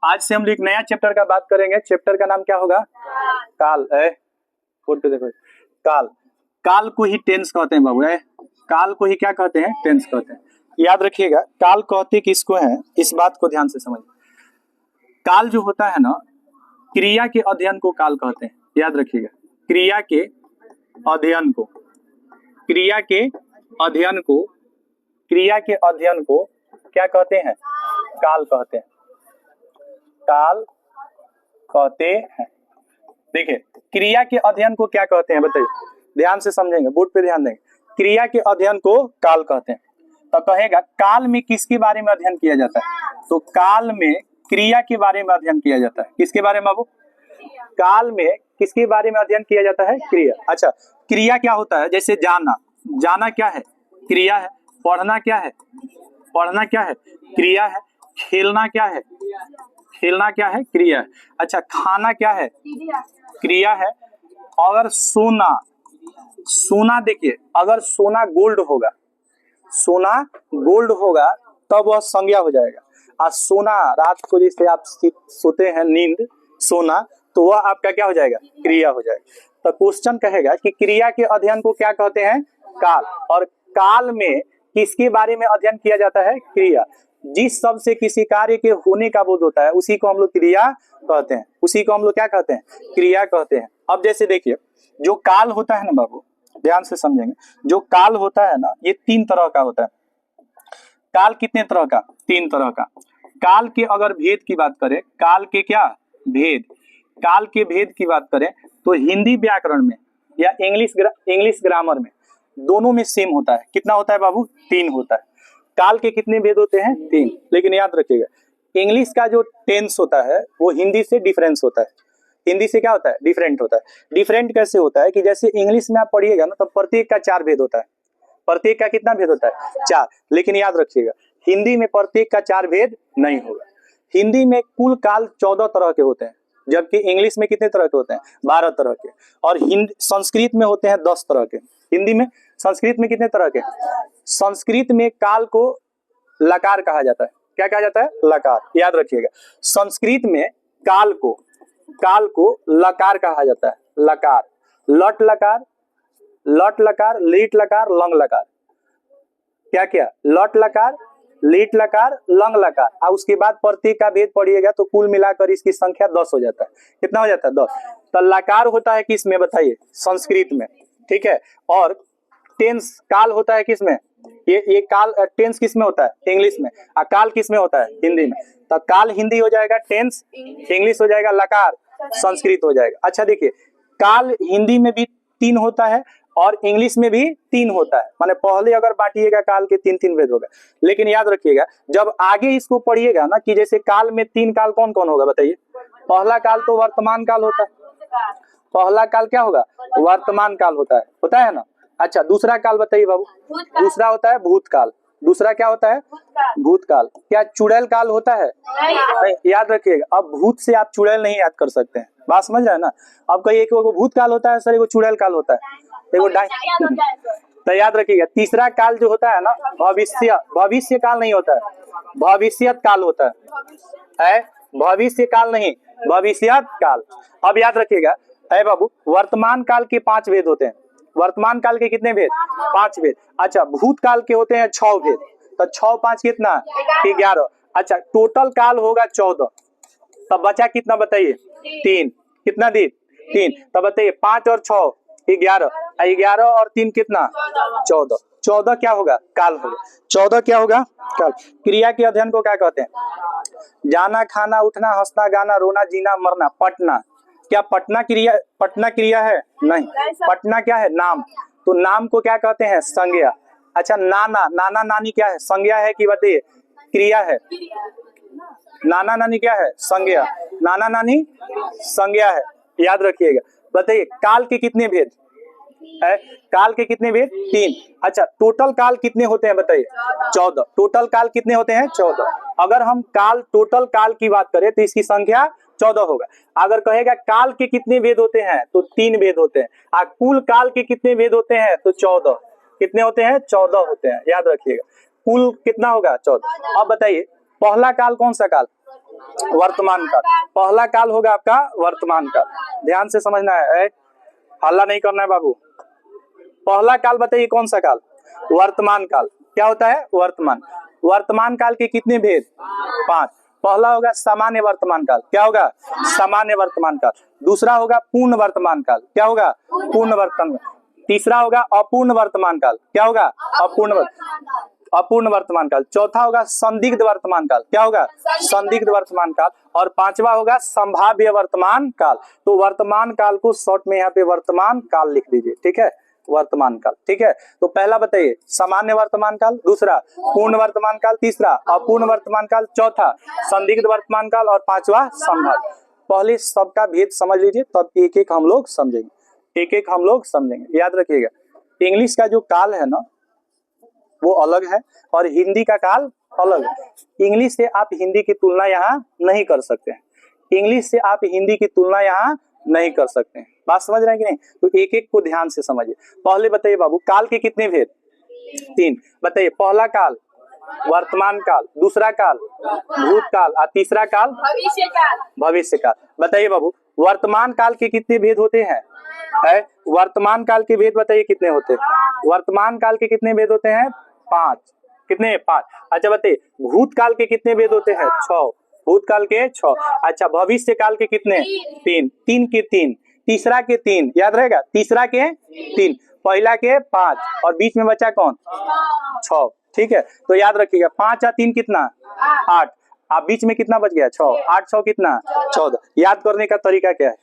आज से हम लोग एक नया चैप्टर का बात करेंगे। चैप्टर का नाम क्या होगा? काल। बोर्ड पे देखो, काल। काल को ही टेंस कहते हैं बाबू। काल को ही क्या कहते हैं? टेंस कहते हैं। याद रखिएगा, काल कहते किसको है, इस बात को ध्यान से समझिए। काल जो होता है ना, क्रिया के अध्ययन को काल कहते हैं। याद रखिएगा, क्रिया के अध्ययन को, क्रिया के अध्ययन को, क्रिया के अध्ययन को क्या कहते हैं? काल कहते हैं। काल कहते हैं। देखिए, क्रिया के अध्ययन को क्या कहते हैं बताइए, ध्यान से समझेंगे, बोर्ड पे ध्यान देंगे। क्रिया के अध्ययन को काल कहते हैं। तो कहेगा काल में किसके बारे में अध्ययन किया जाता है? तो काल में क्रिया के बारे में अध्ययन किया जाता है। किसके बारे में बाबू? काल में किसके बारे में अध्ययन किया जाता है? क्रिया। अच्छा, क्रिया क्या होता है? जैसे जाना, जाना क्या है? क्रिया है। पढ़ना क्या है? पढ़ना क्या है? क्रिया है। खेलना क्या है? खेलना क्या है? क्रिया है। अच्छा, खाना क्या है? क्रिया है। अगर सोना, सोना देखिए, अगर सोना गोल्ड होगा, सोना गोल्ड होगा तब वह संज्ञा हो जाएगा। और सोना रात को जैसे आप सोते हैं नींद, सोना, तो वह आपका क्या हो जाएगा? क्रिया हो जाएगा। तो क्वेश्चन कहेगा कि क्रिया के अध्ययन को क्या कहते हैं? काल। और काल में किसके बारे में अध्ययन किया जाता है? क्रिया। जिस शब्द से किसी कार्य के होने का बोध होता है उसी को हम लोग क्रिया कहते हैं। उसी को हम लोग क्या कहते हैं? क्रिया कहते हैं। अब जैसे देखिए, जो काल होता है ना बाबू, ध्यान से समझेंगे, जो काल होता है ना, ये 3 तरह का होता है। काल कितने तरह का? 3 तरह का। काल के अगर भेद की बात करें, काल के क्या भेद, काल के भेद की बात करें तो हिंदी व्याकरण में या इंग्लिश ग्रामर में दोनों में सेम होता है। कितना होता है बाबू? 3 होता है। काल के कितने भेद होते हैं? 3। लेकिन याद रखिएगा, इंग्लिश का जो टेंस होता है वो हिंदी से डिफरेंस होता है। हिंदी से क्या होता है? डिफरेंट होता है। डिफरेंट कैसे होता है कि जैसे इंग्लिश में आप पढ़िएगा ना, तो प्रत्येक का 4 भेद होता है। प्रत्येक का कितना भेद होता है? 4। लेकिन याद रखिएगा, हिंदी में प्रत्येक का 4 भेद नहीं होगा। हिंदी में कुल काल 14 तरह के होते हैं, जबकि इंग्लिश में कितने तरह के होते हैं? 12 तरह के। और संस्कृत में होते हैं 10 तरह के। हिंदी में, संस्कृत में कितने तरह के? संस्कृत में काल को लकार कहा जाता है। क्या कहा जाता है? लकार। याद रखिएगा, संस्कृत में काल को लकार कहा जाता है। लकार, लट लकार, लट लकार, लीट लकार, लंग लकार। क्या क्या? लट लकार, लीट लकार, लंग लकार। और उसके बाद प्रत्येक का भेद पढ़िएगा तो कुल मिलाकर इसकी संख्या 10 हो जाता है। कितना हो जाता है? 10। तो लकार होता है किस में बताइए? संस्कृत में। ठीक है। और टेंस काल होता है किस में? ये काल टेंस किस में होता है? इंग्लिश में। और काल किस में होता है? हिंदी में। तो काल हिंदी हो जाएगा, टेंस इंग्लिश हो जाएगा, लकार संस्कृत हो जाएगा। अच्छा देखिए, काल हिंदी में भी 3 होता है और इंग्लिश में भी 3 होता है। माने पहले अगर बांटिएगा काल के 3 भेद होगा। लेकिन याद रखिएगा, जब आगे इसको पढ़िएगा ना, कि जैसे काल में 3 काल कौन कौन होगा बताइए? पहला काल तो वर्तमान काल होता है। पहला काल क्या होगा? वर्तमान काल होता है ना। अच्छा, दूसरा काल बताइए बाबू? दूसरा होता है भूतकाल। दूसरा क्या होता है? भूतकाल। क्या चुड़ैल काल होता है? नहीं। याद रखिएगा, अब भूत से आप चुड़ैल नहीं याद कर सकते हैं। बात समझ रहे हैं ना? अब कहिए कि वो भूतकाल होता है सर, एगो चुड़ैल काल होता है, एगो तो याद रखिएगा, तीसरा काल जो होता है ना, भविष्य काल नहीं होता है, भविष्यत काल होता है। भविष्य काल नहीं, भविष्यत काल। अब याद रखिएगा बाबू, वर्तमान काल के 5 भेद होते हैं। वर्तमान काल के कितने भेद? 5 भेद। अच्छा, भूतकाल के होते हैं 6 भेद। तो 6 5 कितना? 11। अच्छा, टोटल काल होगा 14। तब बचा कितना बताइए? 3। कितना दी? 3। तब बताइए 5 और 6 11। 11 और 3 कितना? 14। 14 क्या होगा? काल होगा। 14 क्या होगा? काल। क्रिया के अध्ययन को क्या कहते हैं? जाना, खाना, उठना, हंसना, गाना, रोना, जीना, मरना। पटना, क्या पटना क्रिया है? नहीं। पटना क्या है? नाम। तो नाम को क्या कहते हैं? संज्ञा। अच्छा, नाना, नाना नानी क्या है? संज्ञा है कि बताइए क्रिया है? नाना नानी क्या है? संज्ञा। नाना नानी संज्ञा है। याद रखिएगा। बताइए काल के कितने भेद है? काल के कितने भेद? 3। अच्छा, टोटल काल कितने होते हैं बताइए? 14। टोटल काल कितने होते हैं? 14। अगर हम टोटल काल की बात करें तो इसकी संख्या 14 होगा। अगर कहेगा काल के कितने भेद होते हैं तो 3 भेद होते हैं। और कुल काल के कितने भेद होते हैं तो 14। कितने होते हैं? 14 होते हैं। याद रखिएगा, कुल कितना होगा? 14। अब बताइए पहला काल कौन सा काल? वर्तमान काल। पहला काल होगा आपका वर्तमान काल। ध्यान से समझना है, हल्ला नहीं करना है बाबू। पहला काल बताइए कौन सा काल? वर्तमान काल। क्या होता है? वर्तमान। वर्तमान काल के कितने भेद? 5। पहला होगा सामान्य वर्तमान काल। क्या होगा? सामान्य वर्तमान काल। दूसरा होगा पूर्ण वर्तमान काल। क्या होगा? पूर्ण वर्तमान। तीसरा होगा अपूर्ण वर्तमान काल। क्या होगा? अपूर्ण वर्तमान काल। चौथा होगा संदिग्ध वर्तमान काल। क्या होगा? संदिग्ध वर्तमान काल। और पांचवा होगा संभाव्य वर्तमान काल। तो वर्तमान काल को शॉर्ट में यहाँ पे वर्तमान काल लिख दीजिए, ठीक है? वर्तमान काल, ठीक है? तो पहला बताइए सामान्य वर्तमान काल, दूसरा पूर्ण वर्तमान काल, तीसरा अपूर्ण वर्तमान काल, चौथा संदिग्ध वर्तमान काल और पांचवा संभाव्य। पहले सबका भेद समझ लीजिए, तब एक एक हम लोग समझेंगे, एक एक हम लोग समझेंगे। याद रखिएगा, इंग्लिश का जो काल है ना वो अलग है और हिंदी का काल अलग है। इंग्लिश से आप हिंदी की तुलना यहाँ नहीं कर सकते हैं। इंग्लिश से आप हिंदी की तुलना यहाँ नहीं कर सकते हैं। बात समझ रहे हैं कि नहीं? तो एक एक को ध्यान से समझिए। पहले बताइए बाबू, काल के कितने भेद? 3। बताइए, पहला काल वर्तमान काल, दूसरा काल भूतकाल और तीसरा काल भविष्य काल। बताइए बाबू, वर्तमान काल के कितने भेद होते हैं? वर्तमान काल के भेद बताइए कितने होते हैं? वर्तमान काल के कितने भेद होते हैं? 5। कितने? 5। अच्छा बताइए, भूतकाल के कितने भेद होते हैं? 6। भूतकाल के 6। अच्छा, भविष्य काल के कितने? 3। 3 के 3। तीसरा के 3, याद रहेगा? तीसरा के 3, पहला के 5 और बीच में बचा कौन? 6। ठीक है, तो याद रखिएगा 5 और 3 कितना? 8। आप बीच में कितना बच गया? 6। 8 6 कितना? 14। याद करने का तरीका क्या है?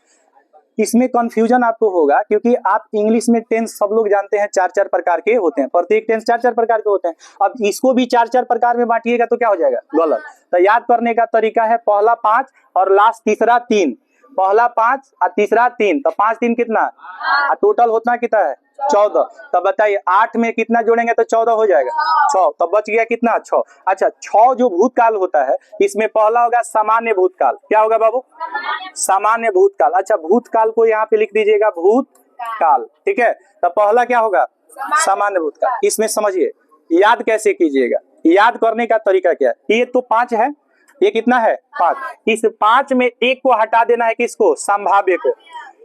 इसमें कंफ्यूजन आपको होगा क्योंकि आप इंग्लिश में टेंस सब लोग जानते हैं 4-4 प्रकार के होते हैं, प्रत्येक टेंस 4-4 प्रकार के होते हैं। अब इसको भी 4-4 प्रकार में बांटिएगा तो क्या हो जाएगा? गलत। तो याद करने का तरीका है पहला 5 और लास्ट तीसरा 3। पहला 5 और तीसरा 3, तो 5 3 कितना? टोटल होता कितना है? 14। तब बताइए 8 में कितना जोड़ेंगे तो 14 हो जाएगा? 6। तब बच गया कितना? 6। अच्छा, 6 जो भूतकाल होता है इसमें पहला होगा सामान्य भूतकाल। क्या होगा बाबू? सामान्य भूतकाल। अच्छा, भूतकाल को यहाँ पे लिख दीजिएगा भूतकाल, ठीक है? तो पहला क्या होगा? सामान्य भूतकाल। इसमें समझिए याद कैसे कीजिएगा, याद करने का तरीका क्या है? ये तो 5 है, ये कितना है? 5। इस 5 में एक को हटा देना है। किसको? संभाव्य को।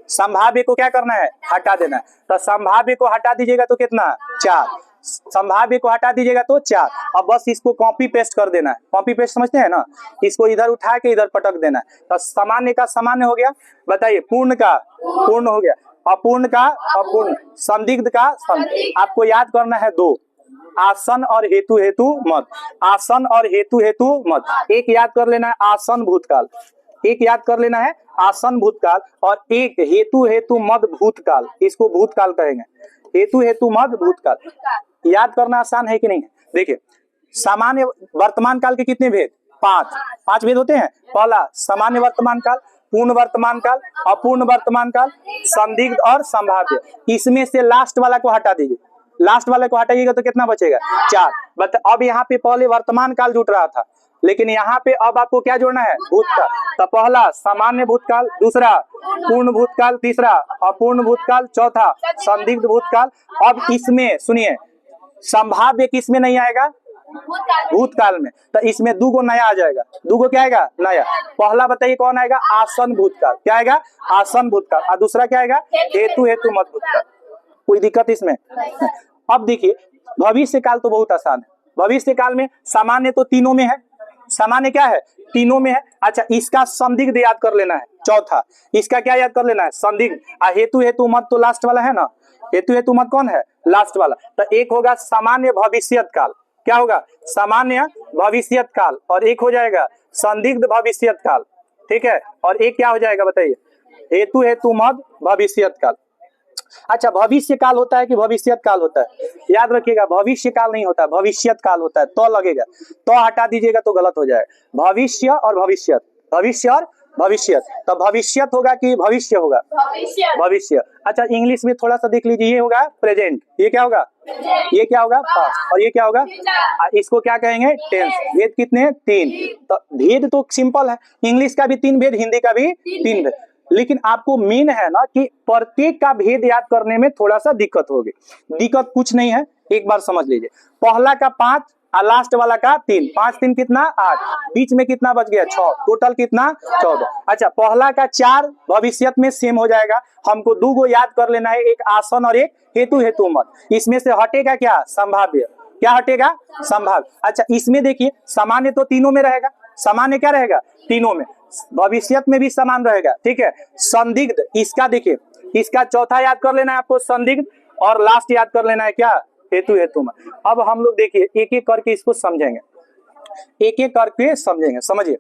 संभाव्य को क्या करना है? हटा देना है। तो संभाव्य को हटा दीजिएगा तो कितना? 4। संभाव्य को हटा दीजिएगा तो 4। अब बस इसको कॉपी पेस्ट कर देना है। कॉपी पेस्ट समझते हैं ना? इसको इधर उठा के इधर पटक देना है। तो सामान्य का सामान्य हो गया। बताइए, पूर्ण का पूर्ण हो गया, अपूर्ण का अपूर्ण, संदिग्ध का संदिग्ध। आपको याद करना है 2, आसन और हेतु हेतु मत। आसन और हेतु हेतु मत। एक याद कर लेना है आसन भूतकाल, एक याद कर लेना है आसन भूतकाल और एक हेतु हेतु मद भूतकाल। इसको भूतकाल कहेंगे, हेतु हेतु मद भूतकाल। याद करना आसान है कि नहीं? देखिए, सामान्य वर्तमान काल के कितने भेद? 5 भेद होते हैं। पहला सामान्य वर्तमान काल, पूर्ण वर्तमान काल, अपूर्ण वर्तमान काल, संदिग्ध और संभाव्य। इसमें से लास्ट वाला को हटा दीजिए। लास्ट वाले को हटाइएगा तो कितना बचेगा? 4। अब यहाँ पे पहले वर्तमान काल जुट रहा था, लेकिन यहाँ पे अब आपको क्या जोड़ना है? भूतकाल। तो पहला सामान्य भूतकाल, दूसरा पूर्ण भूतकाल, तीसरा अपूर्ण भूतकाल, चौथा संदिग्ध भूतकाल। अब इसमें सुनिए, संभाव्य किसमें नहीं आएगा? भूतकाल में। तो इसमें 2 गो नया आ जाएगा। 2 गो क्या आएगा? नया। पहला बताइए कौन आएगा? आसन भूतकाल। क्या आएगा? आसन भूतकाल। और दूसरा क्या आएगा? हेतु हेतु मत भूतकाल। कोई दिक्कत इसमें? अब देखिए, भविष्य काल तो बहुत आसान है। भविष्य काल में सामान्य तो तीनों में है। सामान्य क्या है? तीनों में है। अच्छा, इसका संदिग्ध याद कर लेना है। चौथा इसका क्या याद कर लेना है? संदिग्ध। हेतु हेतु मत तो लास्ट वाला है ना? हेतु हेतु मत कौन है? लास्ट वाला। तो एक होगा सामान्य भविष्यत काल। क्या होगा? सामान्य भविष्यत काल। और एक हो जाएगा संदिग्ध भविष्यत काल, ठीक है? और एक क्या हो जाएगा बताइए? हेतु हेतु मत भविष्यत काल। अच्छा, भविष्य काल होता है कि भविष्यत काल होता है? याद रखिएगा, भविष्य काल नहीं होता है, भविष्यत काल होता है। तो लगेगा, तो हटा दीजिएगा तो गलत हो जाएगा। भविष्य और भविष्यत, भविष्य और भविष्यत। तो भविष्यत होगा कि भविष्य होगा? भविष्य। अच्छा, इंग्लिश में थोड़ा सा देख लीजिए, ये होगा प्रेजेंट, ये क्या होगा? ये क्या होगा? पास्ट। और ये क्या होगा? इसको क्या कहेंगे? टेंस। भेद कितने? 3। तो भेद तो सिंपल है, इंग्लिश का भी 3 भेद, हिंदी का भी 3 भेद। लेकिन आपको मेन है ना कि प्रत्येक का भेद याद करने में थोड़ा सा दिक्कत होगी। दिक्कत कुछ नहीं है, एक बार समझ लीजिए। पहला का 5 और लास्ट वाला का 3, 5 3 कितना 8, बीच में कितना बच गया 6, टोटल कितना 14। अच्छा पहला का 4 भविष्यत में सेम हो जाएगा, हमको 2 गो याद कर लेना है, एक आसन और एक हेतु हेतु मत। इसमें से हटेगा क्या संभाव्य, क्या हटेगा संभाव्य। अच्छा इसमें देखिए सामान्य तो तीनों में रहेगा, सामान्य क्या रहेगा तीनों में, भविष्यत में भी समान रहेगा, ठीक है। संदिग्ध इसका देखिए, इसका चौथा याद कर लेना है आपको संदिग्ध, और लास्ट याद कर लेना है क्या हेतु हेतु में। अब हम लोग देखिए एक एक करके इसको समझेंगे, एक एक करके समझेंगे। समझिए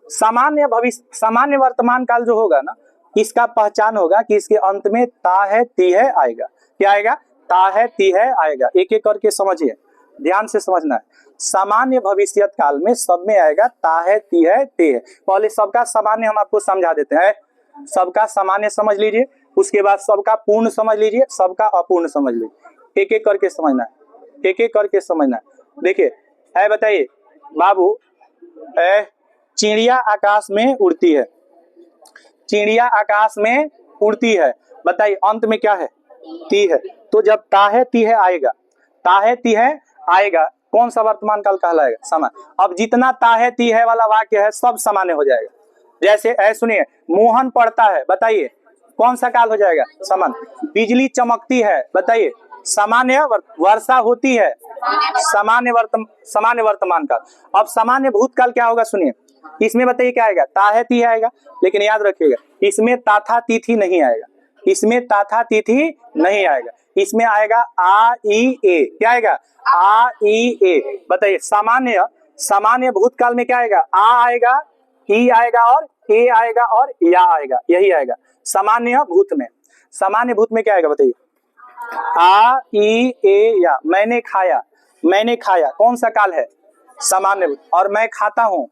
सामान्य भविष्य, सामान्य वर्तमान काल जो होगा ना, इसका पहचान होगा कि इसके अंत में ता है ती है आएगा। क्या आएगा, ता है ती है आएगा। एक एक करके समझिए, ध्यान से समझना है। सामान्य भविष्यत काल में सब में आएगा ता है ती है ते है। पहले सबका सामान्य हम आपको समझा देते हैं, सबका सामान्य समझ लीजिए, उसके बाद सबका पूर्ण समझ लीजिए, सबका अपूर्ण समझ लीजिए। एक एक करके समझना है, एक एक करके समझना है। देखिए है, बताइए बाबू, चिड़िया आकाश में उड़ती है, चिड़िया आकाश में उड़ती है, बताइए अंत में क्या है ती है। तो जब ता है ती है आएगा, ता है ती है आएगा, कौन सा वर्तमान काल कहलाएगा सामान्य। अब जितना ता है ती है वाला वाक्य है सब सामान्य हो जाएगा। जैसे सुनिए मोहन पढ़ता है, बताइए कौन सा काल हो जाएगा सामान्य। बिजली चमकती है, बताइए सामान्य। वर्षा होती है सामान्य वर्तमान काल। अब सामान्य भूतकाल क्या होगा सुनिए, इसमें बताइए क्या आएगा ता है ती आएगा, लेकिन याद रखिएगा इसमें ताथा तिथि नहीं आएगा, इसमें ताथा तिथि नहीं आएगा, इसमें आएगा आ ई ए। क्या आएगा आ ई ए। बताइए सामान्य, सामान्य भूतकाल में क्या आएगा आ आएगा, ई आएगा और ए आएगा और या आएगा, यही आएगा सामान्य भूत में। सामान्य भूत में क्या आएगा बताइए आ ई ए या। मैंने खाया, मैंने खाया कौन सा काल है सामान्य भूत, और मैं खाता हूं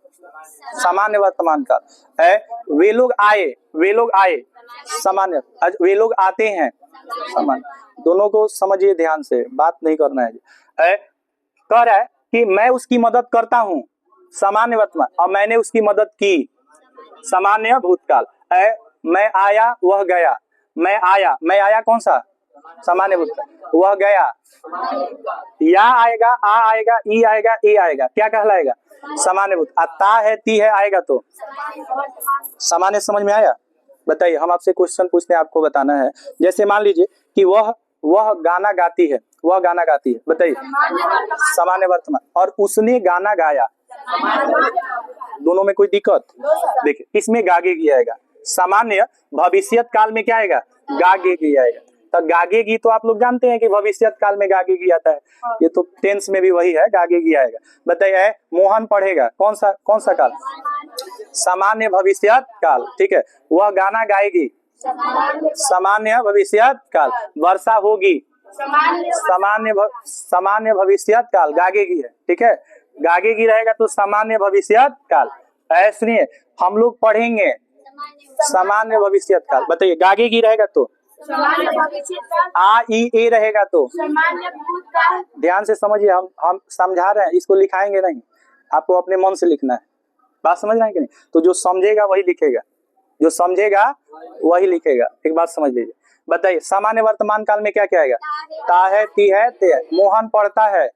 सामान्य वर्तमान काल है। वे लोग आए, वे लोग आए सामान्य, वे लोग आते हैं सामान्य। दोनों को समझिए ध्यान से, बात नहीं करना है। कह रहा है कि मैं उसकी मदद करता हूं सामान्य वर्तमान, और मैंने उसकी मदद की सामान्य भूतकाल। मैं आया वह गया, मैं आया, मैं आया कौन सा सामान्य भूतकाल, वह गया। या आएगा आ आएगा ई आएगा ए आएगा, क्या कहलाएगा सामान्य भूत। ता है ती है आएगा तो सामान्य। समझ में आया। बताइए हम आपसे क्वेश्चन पूछते हैं, आपको बताना है। जैसे मान लीजिए कि वह गाना गाती है, वह गाना गाती है, बताइए सामान्य वर्तमान, और उसने गाना गाया, दोनों में कोई दिक्कत। देखिए इसमें गागेगी आएगा, सामान्य भविष्यत काल में क्या आएगा गागेगी आएगा। तो गागेगी तो आप लोग जानते हैं कि भविष्यत काल में गागेगी आता है, ये तो टेंस में भी वही है, गागेगी आएगा। बताइए मोहन पढ़ेगा कौन सा काल सामान्य भविष्यत काल, ठीक है। वह गाना गाएगी सामान्य भविष्यत काल। वर्षा होगी सामान्य भविष्यत काल, गागेगी है, ठीक है। गागेगी रहेगा तो सामान्य भविष्यत काल। सुनिए हम लोग पढ़ेंगे सामान्य भविष्यत काल। बताइए गागेगी रहेगा तो आ ई ए रहेगा तो सामान्य भूतकाल। ध्यान से समझिए, हम समझा रहे हैं, इसको लिखाएंगे नहीं, आपको अपने मन से लिखना है। बात समझ रहे हैं कि नहीं। तो जो समझेगा वही लिखेगा, जो समझेगा वही लिखेगा। एक बात समझ लीजिए। बताइए सामान्य वर्तमान काल में क्या क्या आएगा ता है ती है ते है। मोहन पढ़ता है,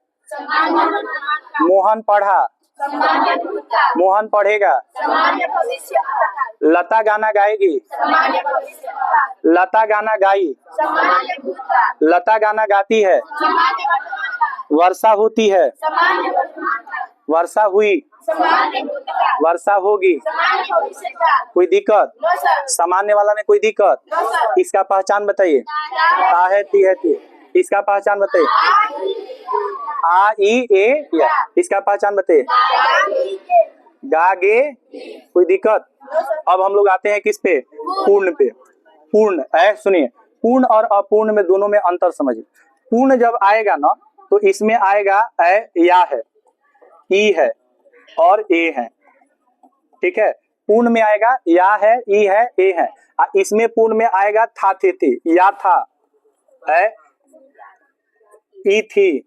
मोहन पढ़ा, मोहन पढ़ेगा। लता गाना गाएगी, लता गाना गाई, लता गाना गाती है। वर्षा होती है, वर्षा हुई, वर्षा होगी, कोई दिक्कत सामान्य वाला में कोई दिक्कत। इसका पहचान बताइए ता है ती है ती, इसका पहचान बताइए आ ई ए या। इसका पहचान बताइए गागे, कोई दिक्कत। अब हम लोग आते हैं किस पे पूर्ण पे। पूर्ण सुनिए, पूर्ण और अपूर्ण में दोनों में अंतर समझिए। पूर्ण जब आएगा ना तो इसमें आएगा या है, ई है और ए है, ठीक है। पूर्ण में आएगा या है, ई है, ए है। इसमें पूर्ण में आएगा था थे थे, या था, ई थी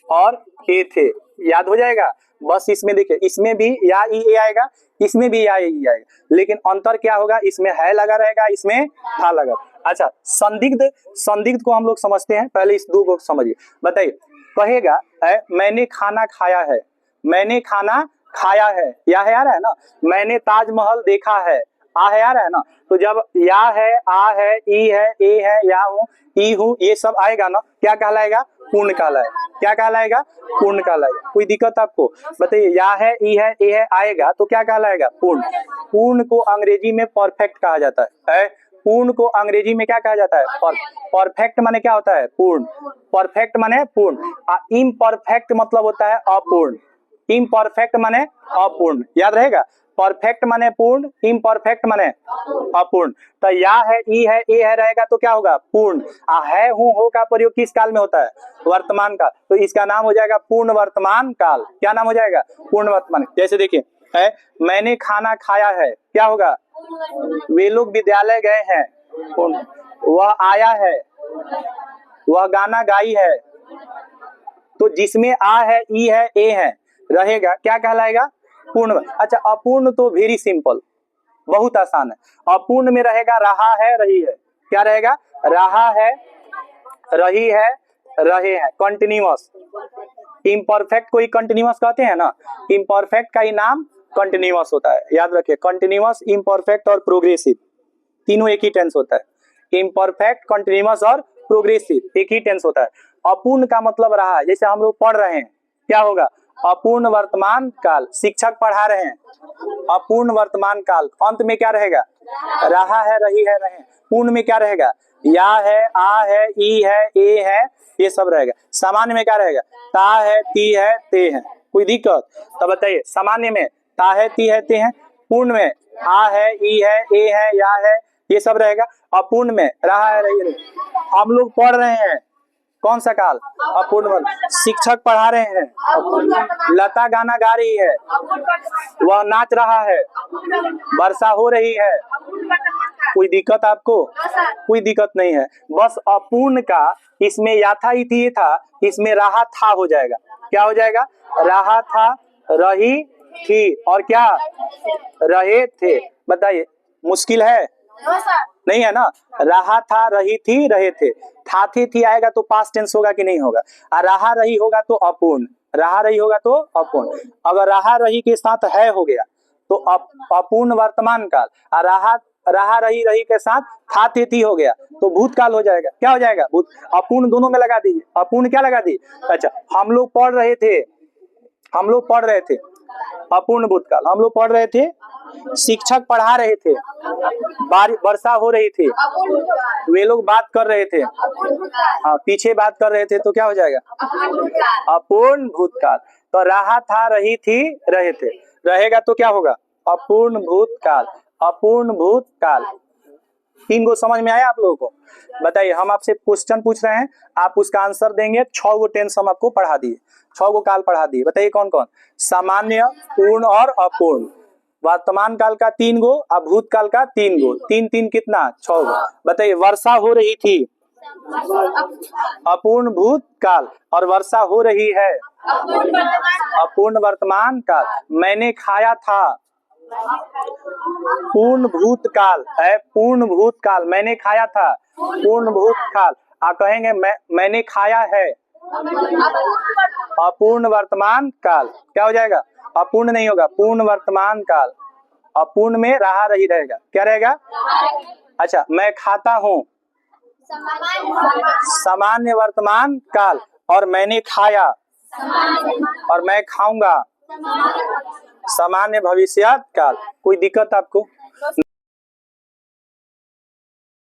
और ए थे, याद हो जाएगा। बस इसमें देखिए, इसमें भी या ई ए आएगा, इसमें भी या ई आएगा, लेकिन अंतर क्या होगा, इसमें है लगा रहेगा, इसमें था लगा। अच्छा संदिग्ध, संदिग्ध को हम लोग समझते हैं, पहले इस दो को समझिए। बताइए कहेगा मैंने खाना खाया है, मैंने खाना खाया है, या है आ रहा है ना। मैंने ताजमहल देखा है, आ है आ रहा है ना। तो जब या है, आ है, ई है, ए है, या हूँ, ई हूँ, ये सब आएगा ना, क्या कहलाएगा? पूर्ण कहलाएगा। क्या कहलाएगा? पूर्ण कहलाएगा। कोई दिक्कत आपको? बताइए, या है, ई है, ए है आएगा तो क्या कहलाएगा? पूर्ण। पूर्ण को अंग्रेजी में परफेक्ट कहा जाता है। पूर्ण को अंग्रेजी में क्या कहा जाता है? परफेक्ट माने क्या होता है? पूर्ण। परफेक्ट माने पूर्ण। इम्परफेक्ट मतलब होता है अपूर्ण। इम्परफेक्ट माने अपूर्ण, याद रहेगा। परफेक्ट माने पूर्ण, इम्परफेक्ट माने अपूर्ण। तो या है, ई है, ए है रहेगा तो क्या होगा? पूर्ण। है, हूँ, हो का प्रयोग किस काल में होता है? वर्तमान काल। तो इसका नाम हो जाएगा पूर्ण वर्तमान काल। क्या नाम हो जाएगा? पूर्ण वर्तमान। जैसे देखिए, मैंने खाना खाया है, क्या होगा? वे लोग विद्यालय गए हैं, पूर्ण। वह आया है, वह गाना गाई है। तो जिसमें आ है, ई है, ए है रहेगा क्या कहलाएगा? पूर्ण। अच्छा, अपूर्ण तो वेरी सिंपल, बहुत आसान है। अपूर्ण में रहेगा रहा है, रही है। क्या रहेगा? रहा है, रही है, रहे हैं, कंटिन्यूअस। इम्परफेक्ट को ही कंटिन्यूअस कहते हैं ना। इम्परफेक्ट का ही नाम कंटिन्यूअस होता है, याद रखिए। कंटिन्यूअस, इम्परफेक्ट और प्रोग्रेसिव तीनों एक ही टेंस होता है। इम्परफेक्ट, कंटिन्यूअस और प्रोग्रेसिव एक ही टेंस होता है। अपूर्ण का मतलब रहा है, जैसे हम लोग पढ़ रहे हैं, क्या होगा? अपूर्ण वर्तमान काल। शिक्षक पढ़ा रहे हैं, अपूर्ण वर्तमान काल। अंत में क्या रहेगा? रहा है, रही है, रहे। पूर्ण में क्या रहेगा? या है, आ है, ई है, ए है, ये सब रहेगा। सामान्य में क्या रहेगा? ता है, ती है, ते है। कोई दिक्कत? तो बताइए, सामान्य में ता है, ती है, ते है। पूर्ण में आ है, ई है, ए है, या है, ये सब रहेगा। अपूर्ण में रहा है, रही है। हम लोग पढ़ रहे हैं, कौन सा काल? अपूर्ण वर्ग। शिक्षक पढ़ा रहे हैं, लता गाना गा रही है, वह नाच रहा है, वर्षा हो रही है। कोई दिक्कत आपको? कोई दिक्कत नहीं है। बस अपूर्ण का इसमें या था, इति ये था, इसमें रहा था हो जाएगा। क्या हो जाएगा? रहा था, रही थी, और क्या? रहे थे। बताइए, मुश्किल है? नहीं है ना। रहा था, रही थी, रहे थे। था, थी आएगा तो पास्ट टेंस होगा कि नहीं होगा? रहा रही होगा तो अपूर्ण। रहा रही होगा तो अपूर्ण। अगर रहा रही के साथ है हो गया तो अपूर्ण वर्तमान काल। रहा रही के साथ था, थी हो गया तो भूतकाल हो जाएगा। क्या हो जाएगा? भूत। अपूर्ण दोनों में लगा दीजिए। अपूर्ण क्या लगा दी? अच्छा, हम लोग पढ़ रहे थे, हम लोग पढ़ रहे थे, अपूर्ण भूतकाल। हम लोग पढ़ रहे थे, शिक्षक पढ़ा रहे थे, वर्षा हो रही थी, वे लोग बात कर रहे थे, हाँ पीछे बात कर रहे थे, तो क्या हो जाएगा? अपूर्ण भूतकाल। तो रहा था, रही थी, रहे थे रहेगा तो क्या होगा? अपूर्ण भूतकाल। अपूर्ण भूतकाल। तीन गो समझ में आया आप लोगों को? बताइए, हम आपसे क्वेश्चन पूछ रहे हैं, आप उसका आंसर देंगे। 6 गो टेंस हम आपको पढ़ा दिए, 6 गो काल पढ़ा दिए। बताइए कौन कौन? सामान्य, पूर्ण और अपूर्ण। वर्तमान काल का 3 गो और भूतकाल का 3 गो। 3 3 कितना? 6 गो। बताइए, वर्षा हो रही थी, अपूर्ण भूतकाल, और वर्षा हो रही है, अपूर्ण वर्तमान काल। मैंने खाया था, पूर्ण भूतकाल है, पूर्ण भूतकाल। मैंने खाया था, पूर्ण भूतकाल। आप कहेंगे मैंने खाया है, अपूर्ण वर्तमान काल। क्या हो जाएगा? अपूर्ण नहीं होगा, पूर्ण वर्तमान काल। अपूर्ण में रहा रही रहेगा। क्या रहेगा? अच्छा, मैं खाता हूँ, सामान्य वर्तमान काल। और मैंने खाया, और मैं खाऊंगा, सामान्य भविष्यत काल। कोई दिक्कत आपको?